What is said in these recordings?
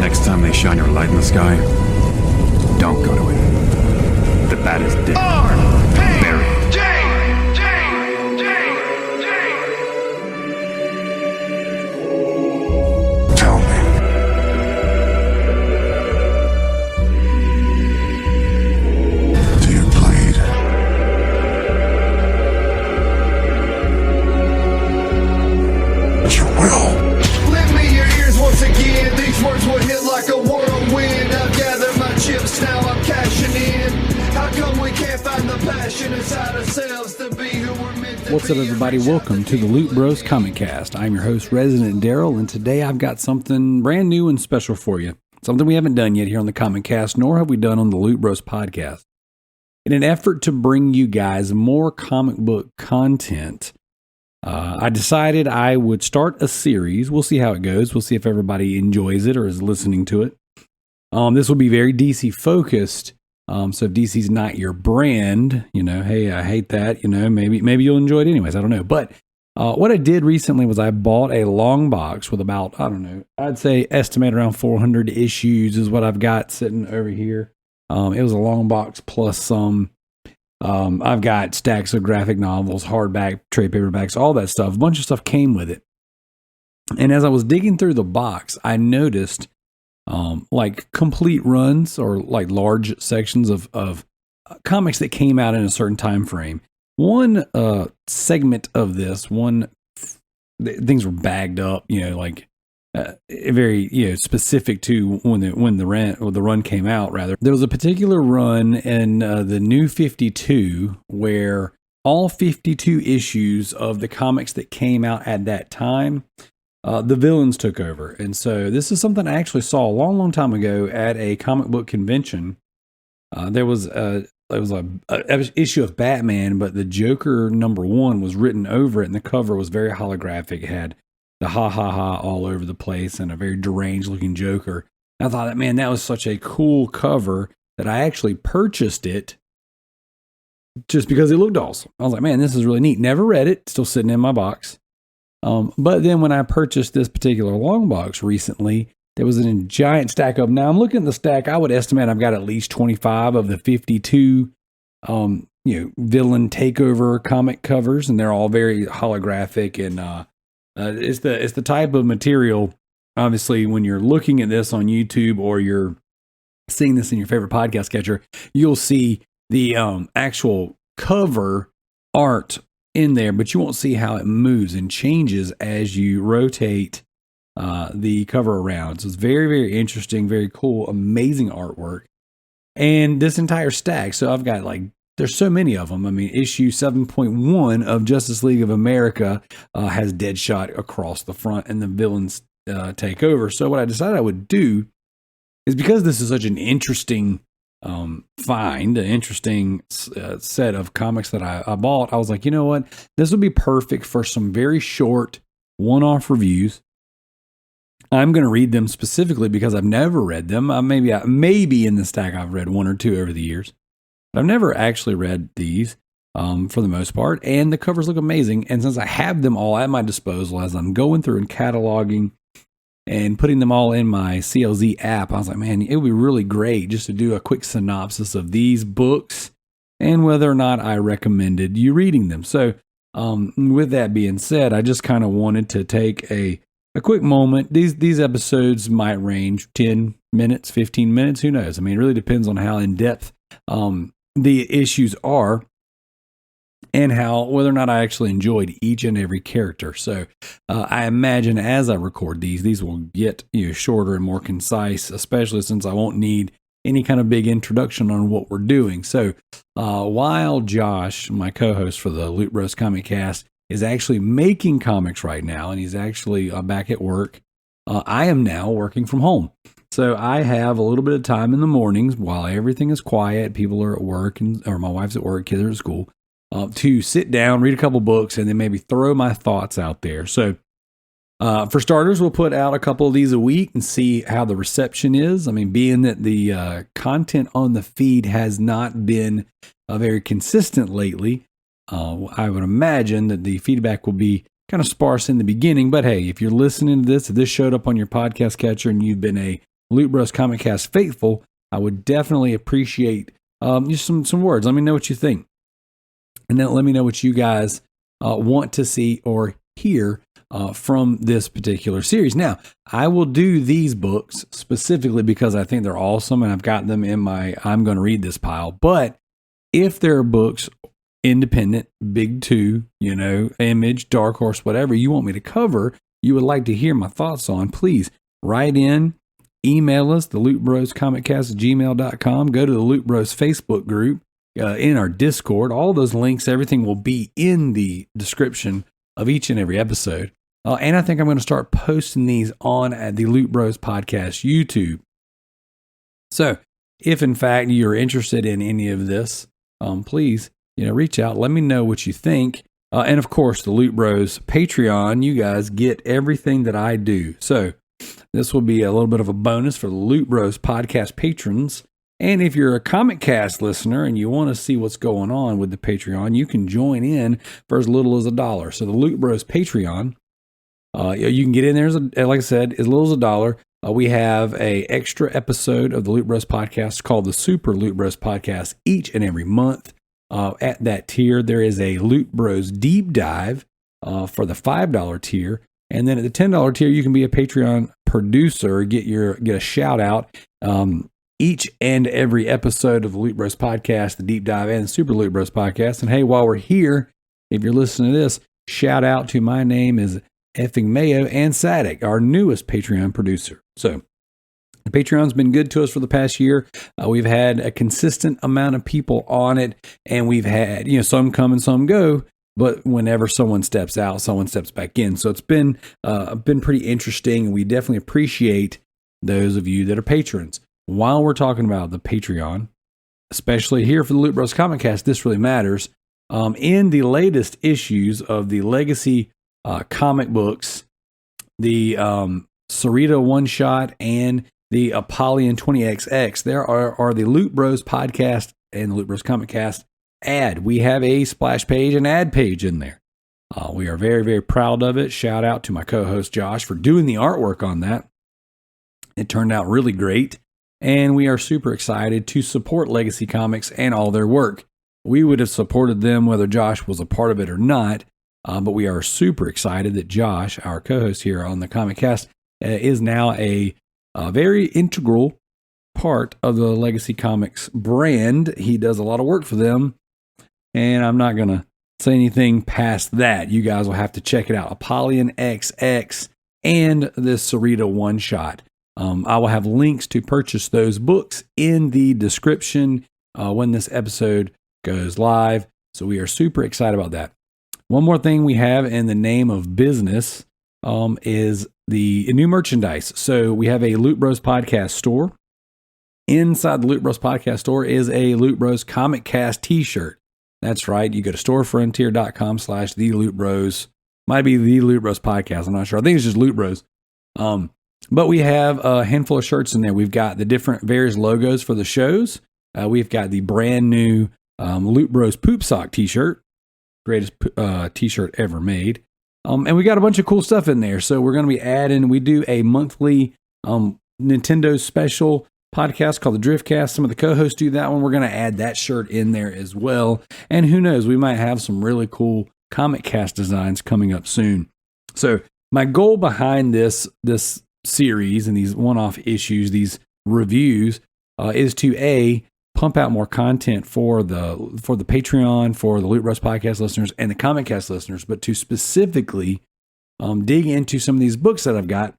Next time they shine your light in the sky, don't go to it. The bat is dead. Bury it. Tell me. Do you bleed? You will. Lend me your ears once again. These words will hit like a whirlwind. I've gathered my chips, now I'm cashing in. How come we can't find the passion inside ourselves to be who we're meant to be? What's up, everybody? Welcome to the Loot Bros Comic Cast. I'm your host, Residentdarrell, and today I've got something brand new and special for you. Something we haven't done yet here on the Comic Cast, nor have we done on the Loot Bros podcast. In an effort to bring you guys more comic book content, I decided I would start a series. We'll see how it goes. We'll see if everybody enjoys it or is listening to it. This will be very DC focused. So if DC's not your brand, hey, I hate that, maybe you'll enjoy it anyways. I don't know. But what I did recently was I bought a long box with about, I'd say estimate around 400 issues is what I've got sitting over here. It was a long box plus some. I've got stacks of graphic novels, hardback, trade paperbacks, all that stuff. A bunch of stuff came with it. And as I was digging through the box, I noticed like complete runs or like large sections of comics that came out in a certain time frame. One segment of this, things were bagged up, very specific to when the run came out. Rather, there was a particular run in the New 52 where all 52 issues of the comics that came out at that time, the villains took over. And so this is something I actually saw a long, long time ago at a comic book convention. There was a issue of Batman, but the Joker #1 was written over it, and the cover was very holographic. It had the ha ha ha all over the place and a very deranged looking Joker. And I thought that was such a cool cover that I actually purchased it just because it looked awesome. I was like, man, this is really neat. Never read it, still sitting in my box. But then when I purchased this particular long box recently, there was a giant stack of. Now I'm looking at the stack. I would estimate I've got at least 25 of the 52, villain takeover comic covers, and they're all very holographic. And it's the type of material. Obviously, when you're looking at this on YouTube or you're seeing this in your favorite podcast catcher, you'll see the actual cover art in there, but you won't see how it moves and changes as you rotate the cover around. So it's very, very interesting, very cool, amazing artwork. And this entire stack, so I've got there's so many of them. I mean, issue 7.1 of Justice League of America has Deadshot across the front and the villains take over. So what I decided I would do is, because this is such an interesting find, an interesting set of comics that I bought, I was like, you know what? This would be perfect for some very short one-off reviews. I'm going to read them specifically because I've never read them. Maybe in the stack I've read one or two over the years. But I've never actually read these for the most part, and the covers look amazing. And since I have them all at my disposal as I'm going through and cataloging and putting them all in my CLZ app, I was like, man, it would be really great just to do a quick synopsis of these books and whether or not I recommended you reading them. So with that being said, I just kind of wanted to take a quick moment. These episodes might range 10 minutes, 15 minutes, who knows? I mean, it really depends on how in depth the issues are and whether or not I actually enjoyed each and every character. So I imagine as I record these will get shorter and more concise, especially since I won't need any kind of big introduction on what we're doing. So while Josh, my co-host for the Loot Bros Comic Cast, is actually making comics right now, and he's actually back at work, I am now working from home. So I have a little bit of time in the mornings while everything is quiet, people are at work, or my wife's at work, kids are at school, to sit down, read a couple books, and then maybe throw my thoughts out there. So for starters, we'll put out a couple of these a week and see how the reception is. I mean, being that the content on the feed has not been very consistent lately, I would imagine that the feedback will be kind of sparse in the beginning. But hey, if you're listening to this, if this showed up on your podcast catcher and you've been a Loot Bros Comic Cast faithful, I would definitely appreciate just some words. Let me know what you think. And then let me know what you guys want to see or hear from this particular series. Now, I will do these books specifically because I think they're awesome and I've got them in my I'm going to read this pile. But if there are books, independent, big two, Image, Dark Horse, whatever you want me to cover, you would like to hear my thoughts on, please write in, email us, the lootbroscomiccast@gmail.com, go to the Loot Bros Facebook group, in our Discord. All those links, everything will be in the description of each and every episode. And I think I'm going to start posting these on at the Loot Bros Podcast YouTube. So if in fact you're interested in any of this, please, reach out. Let me know what you think. And of course, the Loot Bros Patreon, you guys get everything that I do. So this will be a little bit of a bonus for the Loot Bros Podcast patrons. And if you're a Comic Cast listener and you want to see what's going on with the Patreon, you can join in for as little as $1. So the Loot Bros Patreon, you can get in there, like I said, as little as $1. We have a extra episode of the Loot Bros Podcast called the Super Loot Bros Podcast each and every month. At that tier, there is a Loot Bros Deep Dive for the $5 tier. And then at the $10 tier, you can be a Patreon producer, get a shout out. Each and every episode of the Loot Bros Podcast, the Deep Dive, and the Super Loot Bros Podcast. And hey, while we're here, if you're listening to this, shout out to my name is effing Mayo and Sadek, our newest Patreon producer. So the Patreon's been good to us for the past year. We've had a consistent amount of people on it, and we've had, some come and some go. But whenever someone steps out, someone steps back in. So it's been pretty interesting, and we definitely appreciate those of you that are patrons. While we're talking about the Patreon, especially here for the Loot Bros Comic Cast, this really matters. In the latest issues of the Legacy comic books, the Sarita one-shot and the Apollyon 20XX, there are the Loot Bros Podcast and the Loot Bros Comic Cast ad. We have a splash page and ad page in there. We are very, very proud of it. Shout out to my co-host Josh for doing the artwork on that. It turned out really great. And we are super excited to support Legacy Comics and all their work. We would have supported them whether Josh was a part of it or not, but we are super excited that Josh, our co-host here on the Comic Cast, is now a very integral part of the Legacy Comics brand. He does a lot of work for them, and I'm not going to say anything past that. You guys will have to check it out. Apollyon XX and this Sarita one-shot. I will have links to purchase those books in the description when this episode goes live. So we are super excited about that. One more thing we have in the name of business is the new merchandise. So we have a Loot Bros Podcast store. Inside the Loot Bros Podcast store is a Loot Bros Comic Cast t-shirt. That's right. You go to StoreFrontier.com/The Loot Bros. Might be the Loot Bros Podcast. I'm not sure. I think it's just Loot Bros. But we have a handful of shirts in there. We've got the different various logos for the shows. We've got the brand new Loot Bros Poop Sock t-shirt. Greatest t-shirt ever made. And we got a bunch of cool stuff in there. So we're going to be adding, we do a monthly Nintendo special podcast called the Driftcast. Some of the co-hosts do that one. We're going to add that shirt in there as well. And who knows, we might have some really cool Comic Cast designs coming up soon. So my goal behind this series and these one-off issues, these reviews, is to pump out more content for the Patreon, for the Loot Bros Podcast listeners and the Comic Cast listeners, but to specifically dig into some of these books that I've got.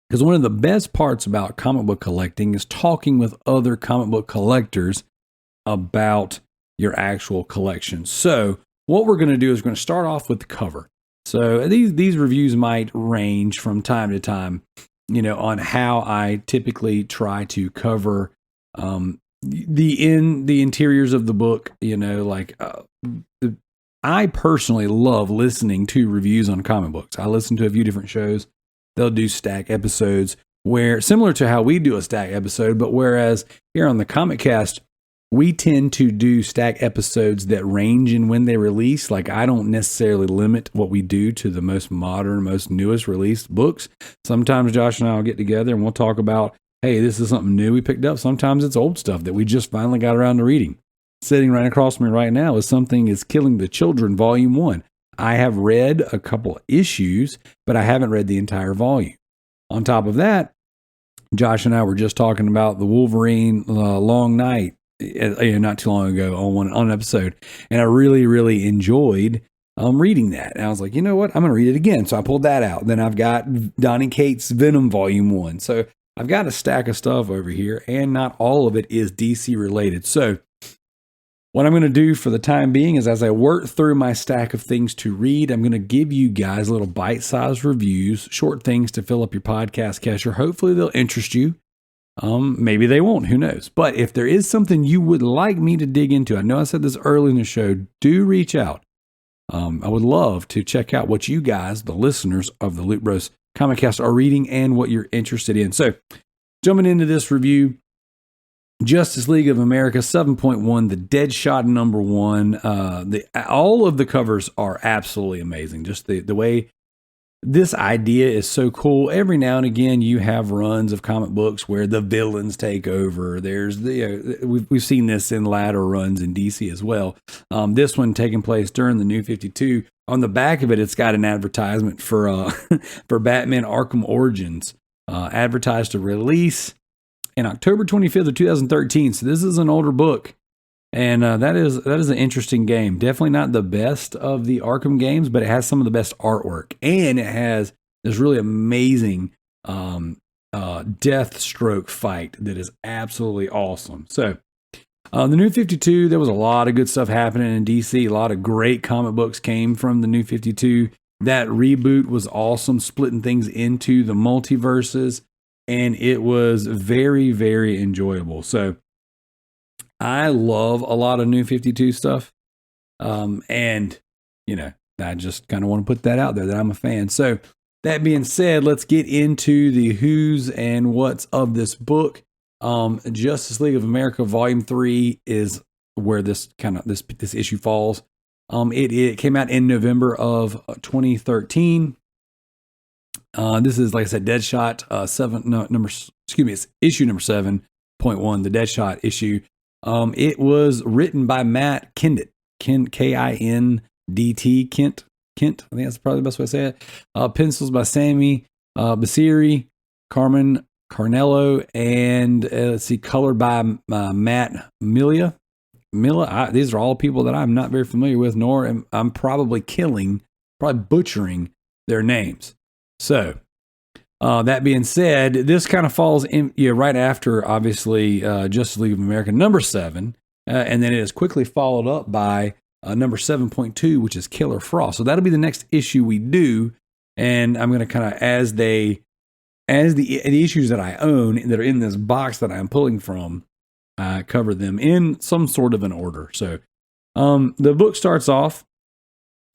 Because one of the best parts about comic book collecting is talking with other comic book collectors about your actual collection. So what we're going to do is we're going to start off with the cover. So these reviews might range from time to time, on how I typically try to cover the interiors of the book. I personally love listening to reviews on comic books. I listen to a few different shows. They'll do stack episodes where similar to how we do a stack episode, but whereas here on the Comic Cast, we tend to do stack episodes that range in when they release. Like, I don't necessarily limit what we do to the most modern, most newest released books. Sometimes Josh and I will get together and we'll talk about, hey, this is something new we picked up. Sometimes it's old stuff that we just finally got around to reading. Sitting right across from me right now is Something is Killing the Children, Volume 1. I have read a couple issues, but I haven't read the entire volume. On top of that, Josh and I were just talking about the Wolverine Long Night not too long ago on an episode, and I really, really enjoyed reading that. And I was like, you know what? I'm going to read it again. So I pulled that out. Then I've got Donny Cates' Venom Volume 1. So I've got a stack of stuff over here, and not all of it is DC related. So what I'm going to do for the time being is, as I work through my stack of things to read, I'm going to give you guys little bite-sized reviews, short things to fill up your podcast catcher. Hopefully they'll interest you. Maybe they won't, who knows? But if there is something you would like me to dig into, I know I said this early in the show, do reach out. I would love to check out what you guys, the listeners of the Loot Bros Comic Cast, are reading and what you're interested in. So, jumping into this review, Justice League of America 7.1, the Deadshot #1. All of the covers are absolutely amazing. Just the way this idea is so cool. Every now and again, you have runs of comic books where the villains take over. There's we've seen this in latter runs in DC as well. This one taking place during the New 52. On the back of it, it's got an advertisement for for Batman Arkham Origins, advertised to release in October 25th of 2013. So this is an older book. And that is an interesting game. Definitely not the best of the Arkham games, but it has some of the best artwork. And it has this really amazing Deathstroke fight that is absolutely awesome. So the New 52, there was a lot of good stuff happening in DC. A lot of great comic books came from the New 52. That reboot was awesome, splitting things into the multiverses. And it was very, very enjoyable. So I love a lot of New 52 stuff. And, you know, I just kind of want to put that out there that I'm a fan. So that being said, let's get into the who's and what's of this book. Justice League of America Volume 3 is where this issue falls. It came out in November of 2013. This is, like I said, Deadshot it's issue number 7.1, the Deadshot issue. It was written by Matt Kindt, K-I-N-D-T, Kent. I think that's probably the best way to say it. Pencils by Sammy Basiri, Carmen Carnello, and color by Matt Milla. These are all people that I'm not very familiar with, nor am I'm probably butchering their names. So, that being said, this kind of falls in right after, obviously, Justice League of America number 7, and then it is quickly followed up by number 7.2, which is Killer Frost. So that'll be the next issue we do, and I'm going to kind of, as the issues that I own that are in this box that I'm pulling from, cover them in some sort of an order. So, the book starts off,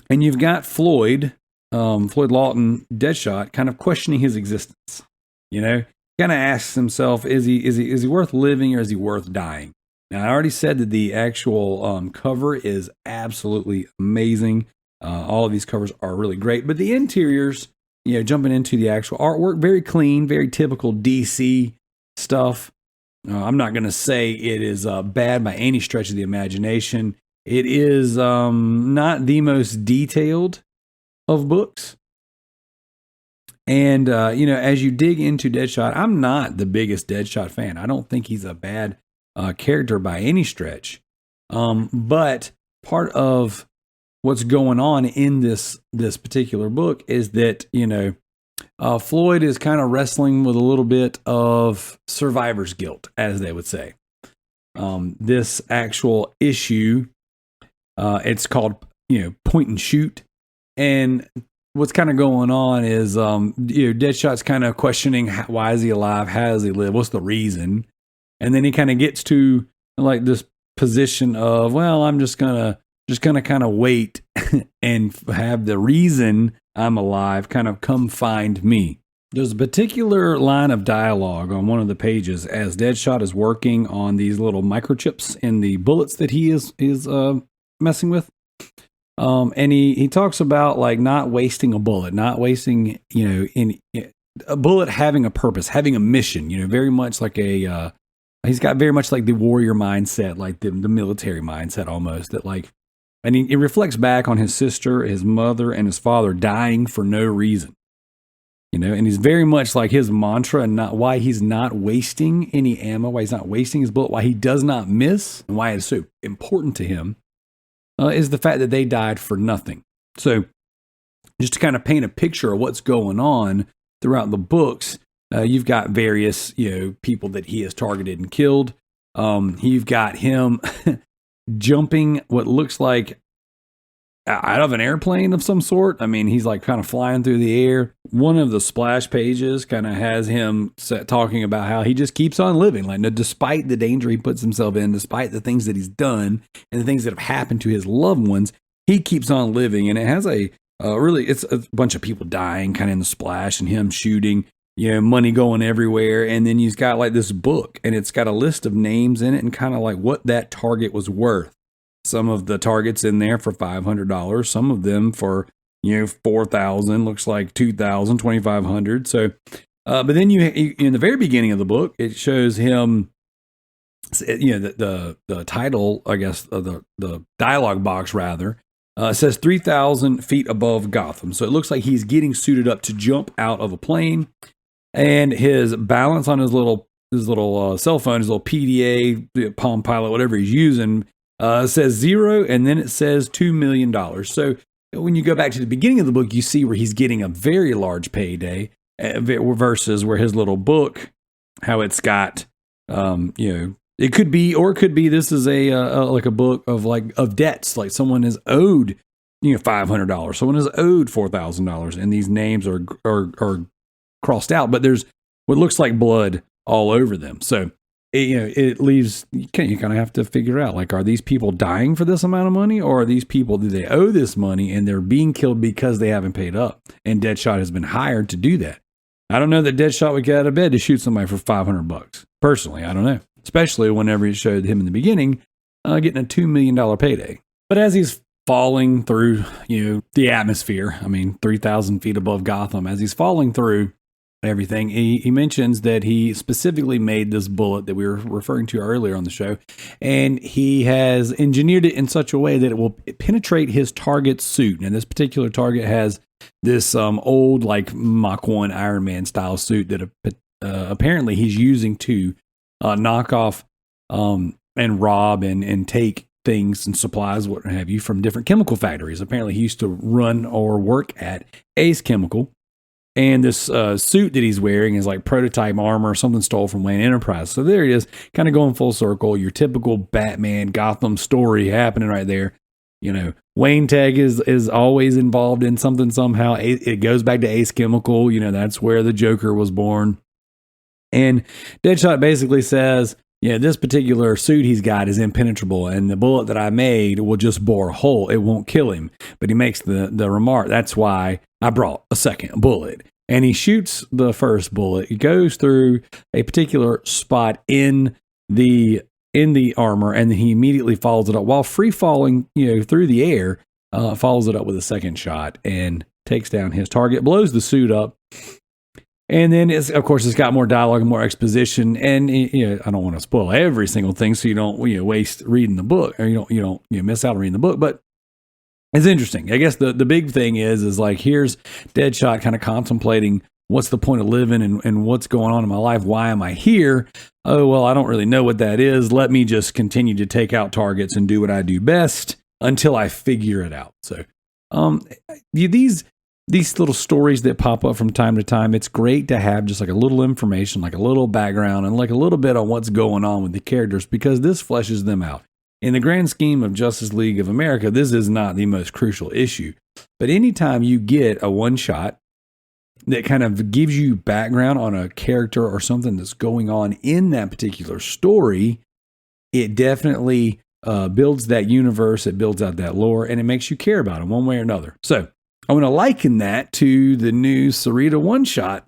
and you've got Floyd Lawton, Deadshot, kind of questioning his existence. You know, kind of asks himself, is he worth living or is he worth dying? Now, I already said that the actual cover is absolutely amazing. All of these covers are really great, but the interiors, jumping into the actual artwork, very clean, very typical DC stuff. I'm not going to say it is bad by any stretch of the imagination. It is not the most detailed of books. And, as you dig into Deadshot, I'm not the biggest Deadshot fan. I don't think he's a bad character by any stretch. But part of what's going on in this particular book is that, Floyd is kind of wrestling with a little bit of survivor's guilt, as they would say. This actual issue, it's called, Point and Shoot. And what's kind of going on is, Deadshot's kind of questioning why is he alive? How does he live? What's the reason? And then he kind of gets to like this position of, well, I'm just gonna kind of wait and have the reason I'm alive kind of come find me. There's a particular line of dialogue on one of the pages as Deadshot is working on these little microchips in the bullets that he is messing with. And he talks about like not wasting a bullet, not wasting, a bullet having a purpose, having a mission, very much like he's got very much like the warrior mindset, like the military mindset almost, that like, and he reflects back on his sister, his mother, and his father dying for no reason. And he's very much like his mantra, and not why he's not wasting any ammo, why he's not wasting his bullet, why he does not miss, and why it's so important to him is the fact that they died for nothing. So just to kind of paint a picture of what's going on throughout the books, you've got various, people that he has targeted and killed. You've got him jumping what looks like out of an airplane of some sort. I mean, he's like kind of flying through the air. One of the splash pages kind of has him talking about how he just keeps on living. Like, despite the danger he puts himself in, despite the things that he's done and the things that have happened to his loved ones, he keeps on living. And it has it's a bunch of people dying kind of in the splash and him shooting, money going everywhere. And then he's got like this book and it's got a list of names in it and kind of like what that target was worth. Some of the targets in there for $500, some of them for, $4,000, looks like $2,000, $2,500. So, but then you in the very beginning of the book, it shows him, the title, I guess, the dialogue box rather, says 3,000 feet above Gotham. So it looks like he's getting suited up to jump out of a plane, and his balance on his little cell phone, his little PDA, Palm Pilot, whatever he's using, says 0, and then it says $2 million. So when you go back to the beginning of the book, you see where he's getting a very large payday versus where his little book, how it's got, it could be this is like a book of debts, like someone is owed, $500, someone is owed $4,000, and these names are crossed out, but there's what looks like blood all over them. So it leaves, you kind of have to figure out, like, are these people dying for this amount of money, or are these people, do they owe this money and they're being killed because they haven't paid up? And Deadshot has been hired to do that. I don't know that Deadshot would get out of bed to shoot somebody for $500. Personally, I don't know. Especially whenever it showed him in the beginning getting a $2 million payday. But as he's falling through, the atmosphere, 3,000 feet above Gotham, as he's falling through everything, he mentions that he specifically made this bullet that we were referring to earlier on the show, and he has engineered it in such a way that it will penetrate his target's suit. And this particular target has this old, like, Mach 1 Iron Man style suit that apparently he's using to knock off and rob and take things and supplies, what have you, from different chemical factories. Apparently he used to run or work at Ace Chemical. And this suit that he's wearing is like prototype armor, something stole from Wayne Enterprise. So there he is, kind of going full circle. Your typical Batman Gotham story happening right there. Wayne Tech is always involved in something somehow. It goes back to Ace Chemical. That's where the Joker was born. And Deadshot basically says, this particular suit he's got is impenetrable, and the bullet that I made will just bore a hole. It won't kill him. But he makes the remark, that's why I brought a second bullet. And he shoots the first bullet. It goes through a particular spot in the armor, and then he immediately follows it up while free falling, through the air, follows it up with a second shot and takes down his target, blows the suit up. And then, it's got more dialogue and more exposition. And I don't want to spoil every single thing, so you don't waste reading the book, or you don't miss out on reading the book. But it's interesting. I guess the big thing is like, here's Deadshot kind of contemplating what's the point of living and what's going on in my life. Why am I here? Oh, well, I don't really know what that is. Let me just continue to take out targets and do what I do best until I figure it out. So, these little stories that pop up from time to time, it's great to have just like a little information, like a little background, and like a little bit on what's going on with the characters, because this fleshes them out. In the grand scheme of Justice League of America, this is not the most crucial issue. But anytime you get a one shot that kind of gives you background on a character or something that's going on in that particular story, it definitely builds that universe, it builds out that lore, and it makes you care about it one way or another. So I want to liken that to the new Sarita one-shot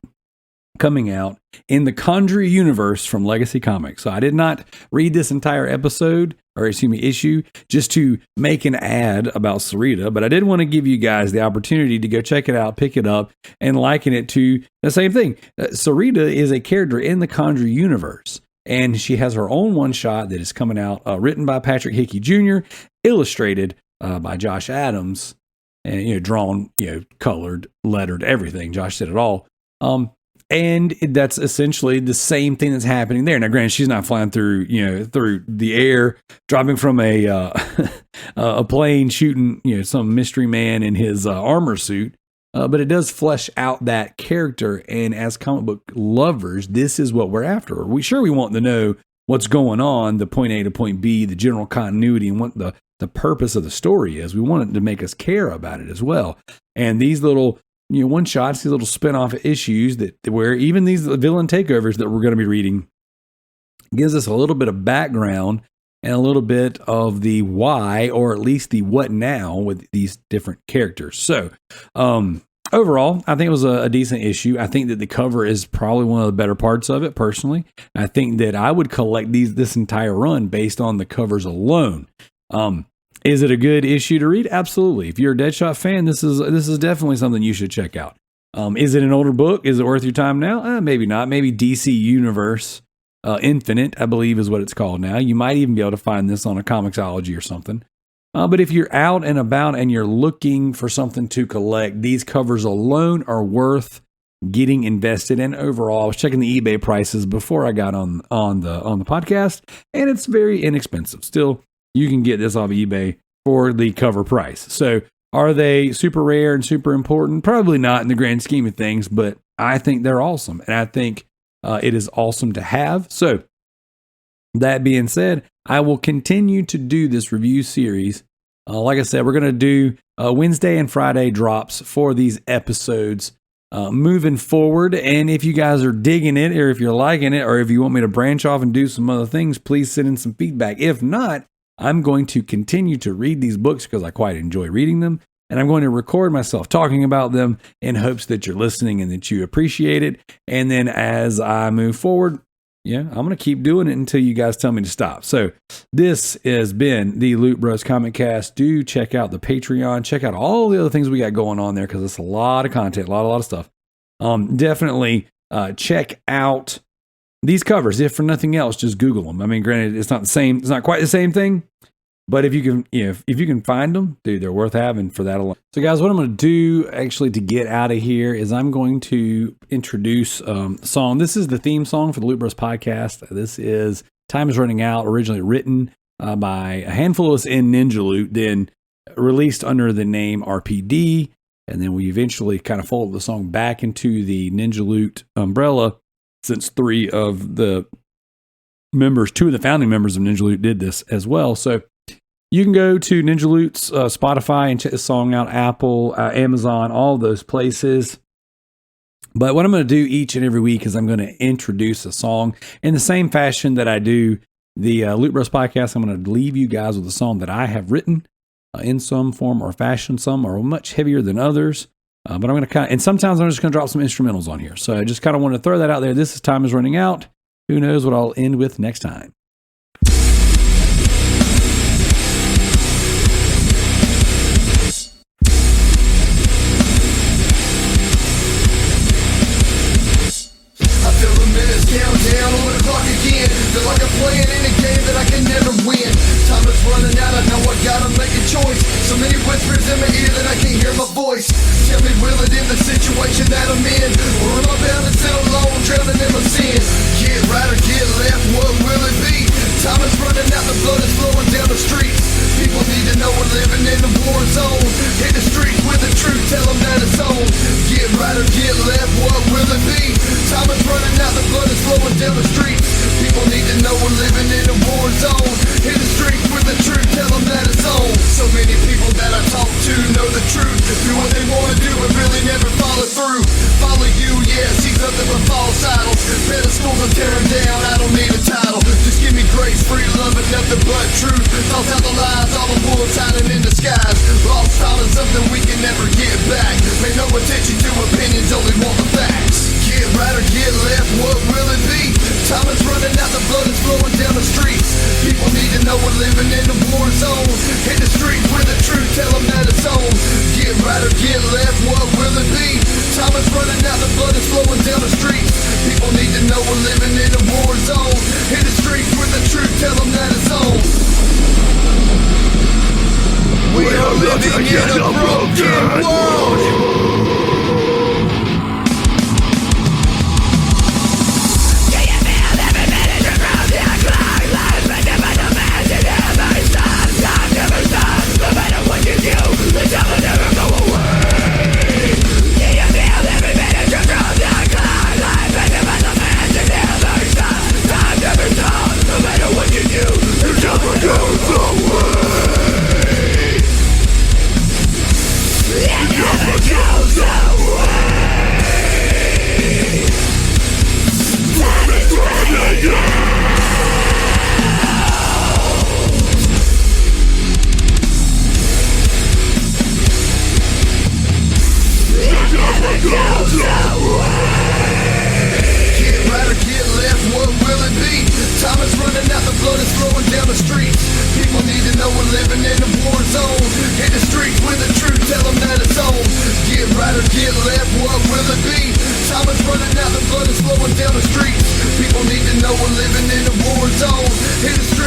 coming out in the Conjury universe from Legacy Comics. So I did not read this entire issue, just to make an ad about Sarita, but I did want to give you guys the opportunity to go check it out, pick it up, and liken it to the same thing. Sarita is a character in the Conjury universe, and she has her own one-shot that is coming out, written by Patrick Hickey Jr., illustrated by Josh Adams, and drawn, colored, lettered, everything. Josh did it all. And that's essentially the same thing that's happening there. Now, granted, she's not flying through the air, dropping from a plane, shooting, some mystery man in his armor suit. But it does flesh out that character. And as comic book lovers, this is what we're after. We want to know what's going on, the point A to point B, the general continuity, and what the purpose of the story is. We want it to make us care about it as well. And these little one shots, these little spin-off issues where even these villain takeovers that we're going to be reading gives us a little bit of background and a little bit of the why, or at least the what now with these different characters. So, overall, I think it was a decent issue. I think that the cover is probably one of the better parts of it, personally. I think that I would collect this entire run based on the covers alone. Is it a good issue to read? Absolutely. If you're a Deadshot fan, this is definitely something you should check out. Is it an older book? Is it worth your time now? Maybe not. Maybe DC Universe Infinite, I believe is what it's called now. You might even be able to find this on a Comixology or something. But if you're out and about and you're looking for something to collect, these covers alone are worth getting invested in. Overall, I was checking the eBay prices before I got on the podcast, and it's very inexpensive. Still, you can get this off eBay for the cover price. So are they super rare and super important? Probably not in the grand scheme of things, but I think they're awesome. And I think it is awesome to have. So that being said, I will continue to do this review series. Like I said, we're going to do Wednesday and Friday drops for these episodes moving forward. And if you guys are digging it, or if you're liking it, or if you want me to branch off and do some other things, please send in some feedback. If not, I'm going to continue to read these books because I quite enjoy reading them, and I'm going to record myself talking about them in hopes that you're listening and that you appreciate it. And then as I move forward, I'm going to keep doing it until you guys tell me to stop. So this has been the Loot Bros Comic Cast. Do check out the Patreon. Check out all the other things we got going on there because it's a lot of content, a lot of stuff. Definitely check out these covers. If for nothing else, just Google them. I mean, granted, it's not the same. It's not quite the same thing, but if you can, if you can find them, dude, they're worth having for that alone. So, guys, what I'm going to do actually to get out of here is I'm going to introduce a song. This is the theme song for the Loot Bros podcast. This is "Time Is Running Out," originally written by a handful of us in Ninja Loot, then released under the name RPD, and then we eventually kind of folded the song back into the Ninja Loot umbrella. Since two of the founding members of Ninja Loot did this as well. So you can go to Ninja Loot's Spotify and check the song out, Apple, Amazon, all those places. But what I'm going to do each and every week is I'm going to introduce a song in the same fashion that I do the Loot Bros podcast. I'm going to leave you guys with a song that I have written in some form or fashion. Some are much heavier than others. But I'm going to and sometimes I'm just going to drop some instrumentals on here. So I just kind of want to throw that out there. This is Time Is Running Out. Who knows what I'll end with next time. I feel the minutes count down on the clock again. Feel like I'm playing in a game that I can never win. Time is running out, I know I gotta make a choice. So many whispers in my ear that I can't hear my voice. Tell me, will it end the situation that I'm in? Or am I bound to sit alone, drowning in my sins? Get right or get left, what will it be? Time is running out, the blood is flowing down the streets. People need to know we're living in a war zone. Hit the streets with the truth, tell them that it's on. Get right or get left, what will it be? Time is running out, the blood is flowing down the streets. People need to know we're living in a war zone. Hit the streets with the truth, tell them that it's on. So many people that I talk to know the truth. Do what they want to do and really never follow through. Follow you, yeah, seize up with false idols. Pedestals are tearing down, I don't need a title. Just give me grace, free love and nothing but truth. Toss out the lies, all the wolves hiding in the skies. Lost time is something we can never get back. Pay no attention to opinions, only want the facts. Get right or get Time is running out, the blood is flowing down the streets. People need to know we're living in a war zone. Hit the streets with the truth, tell them that it's on. Get right or get left, what will it be? Time is running out, the blood is flowing down the streets. People need to know we're living in a war zone. Hit the streets with the truth, tell them that it's on. We are living in a broken world. Get left, what will it be? Time is running out, the blood is flowing down the streets. People need to know we're living in a war zone. Hit the